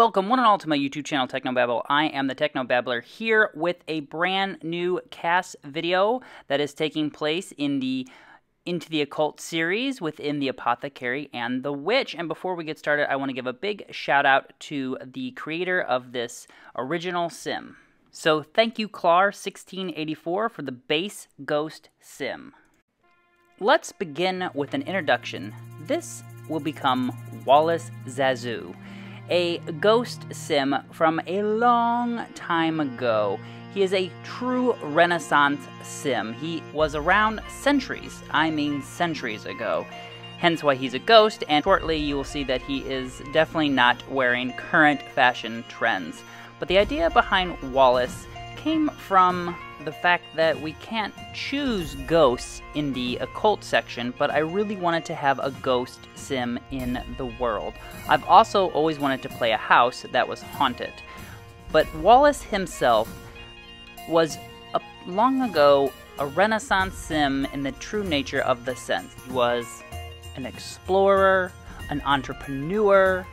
Welcome one and all to my YouTube channel, Technobabble. I am the Technobabbler here with a brand new cast video that is taking place in the Into the Occult series within the Apothecary and the Witch. And before we get started, I want to give a big shout out to the creator of this original sim. So thank you, Clar1684, for the base ghost sim. Let's begin with an introduction. This will become Wallace Zazu, a ghost sim from a long time ago. He is a true Renaissance sim. He was around centuries ago. Hence why he's a ghost, and shortly you will see that he is definitely not wearing current fashion trends. But the idea behind Wallace came from the fact that we can't choose ghosts in the occult section, but I really wanted to have a ghost sim in the world. I've also always wanted to play a house that was haunted. But Wallace himself was, long ago, a Renaissance sim in the true nature of the sense. He was an explorer, an entrepreneur,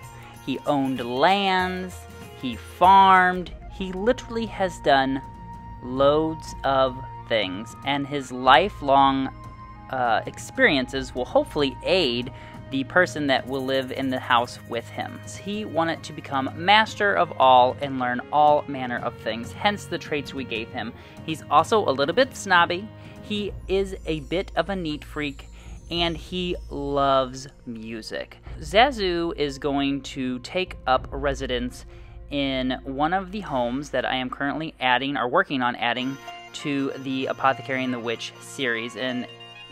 he owned lands, he farmed, he literally has done loads of things, and his lifelong experiences will hopefully aid the person that will live in the house with him. He wanted to become master of all and learn all manner of things, hence the traits we gave him. He's also a little bit snobby, he is a bit of a neat freak, and he loves music. Zazu is going to take up residence in one of the homes that I am currently adding, or working on adding, to the Apothecary and the Witch series. And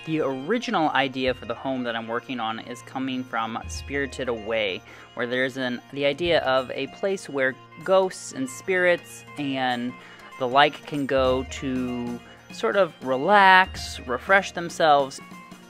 the original idea for the home that I'm working on is coming from Spirited Away, where there's the idea of a place where ghosts and spirits and the like can go to sort of relax, refresh themselves.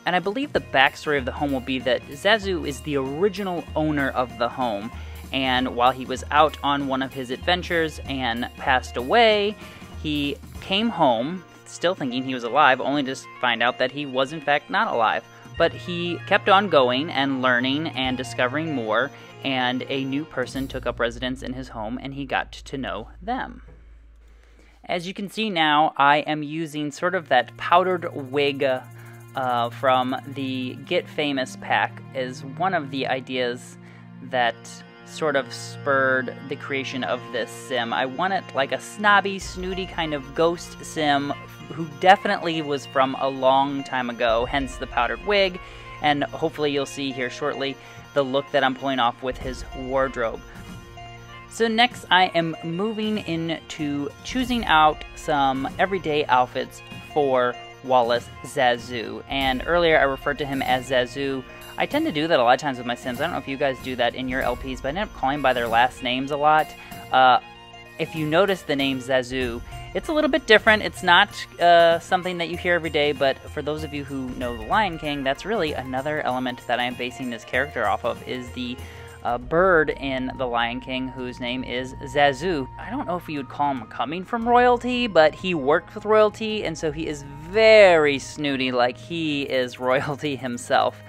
And I believe the backstory of the home will be that Zazu is the original owner of the home, and while he was out on one of his adventures and passed away, he came home, still thinking he was alive, only to find out that he was in fact not alive. But he kept on going and learning and discovering more, and a new person took up residence in his home, and he got to know them. As you can see now, I am using sort of that powdered wig from the Get Famous pack as one of the ideas that sort of spurred the creation of this sim. I wanted like a snobby, snooty kind of ghost sim who definitely was from a long time ago, hence the powdered wig, and hopefully you'll see here shortly the look that I'm pulling off with his wardrobe. So next I am moving into choosing out some everyday outfits for Wallace Zazu, and earlier I referred to him as Zazu. I tend to do that a lot of times with my sims. I don't know if you guys do that in your LPs, but I end up calling by their last names a lot. If you notice the name Zazu, it's a little bit different. It's not something that you hear every day, but for those of you who know The Lion King, that's really another element that I am basing this character off of, is the bird in The Lion King whose name is Zazu. I don't know if you would call him coming from royalty, but he worked with royalty, and so he is very snooty, like he is royalty himself.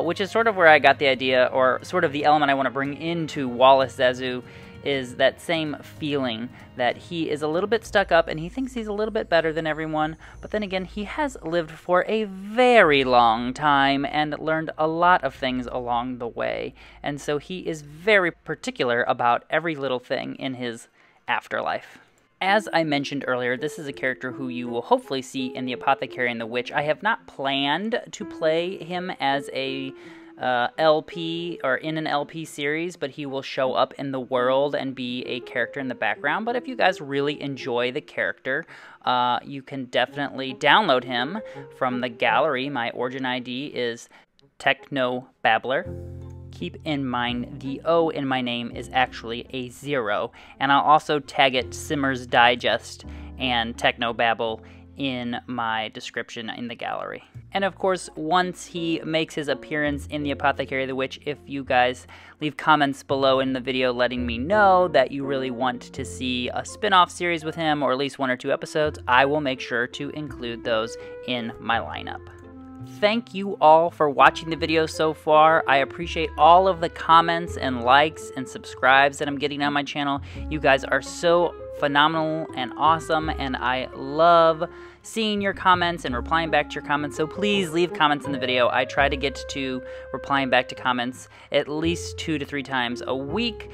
Which is sort of where I got the idea, or sort of the element I want to bring into Wallace Zazu, is that same feeling that he is a little bit stuck up and he thinks he's a little bit better than everyone, but then again, he has lived for a very long time and learned a lot of things along the way, and so he is very particular about every little thing in his afterlife. As I mentioned earlier, this is a character who you will hopefully see in the Apothecary and the Witch. I have not planned to play him as a LP or in an LP series, but he will show up in the world and be a character in the background. But if you guys really enjoy the character, you can definitely download him from the gallery. My origin ID is Technobabbler. Keep in mind, the O in my name is actually a 0, and I'll also tag it Simmers Digest and Technobabble in my description in the gallery. And of course, once he makes his appearance in the Apothecary of the Witch, if you guys leave comments below in the video letting me know that you really want to see a spin-off series with him, or at least 1 or 2 episodes, I will make sure to include those in my lineup. Thank you all for watching the video so far. I appreciate all of the comments and likes and subscribes that I'm getting on my channel. You guys are so phenomenal and awesome, and I love seeing your comments and replying back to your comments. So please leave comments in the video. I try to get to replying back to comments at least 2 to 3 times a week.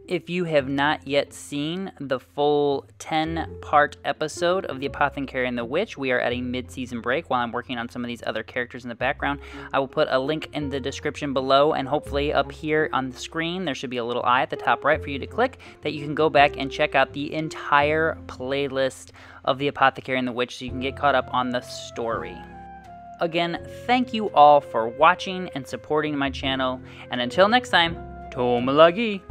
If you have not yet seen the full 10-part episode of The Apothecary and the Witch, we are at a mid-season break while I'm working on some of these other characters in the background. I will put a link in the description below, and hopefully up here on the screen there should be a little eye at the top right for you to click that you can go back and check out the entire playlist of The Apothecary and the Witch so you can get caught up on the story. Again, thank you all for watching and supporting my channel, and until next time, Tomalagi!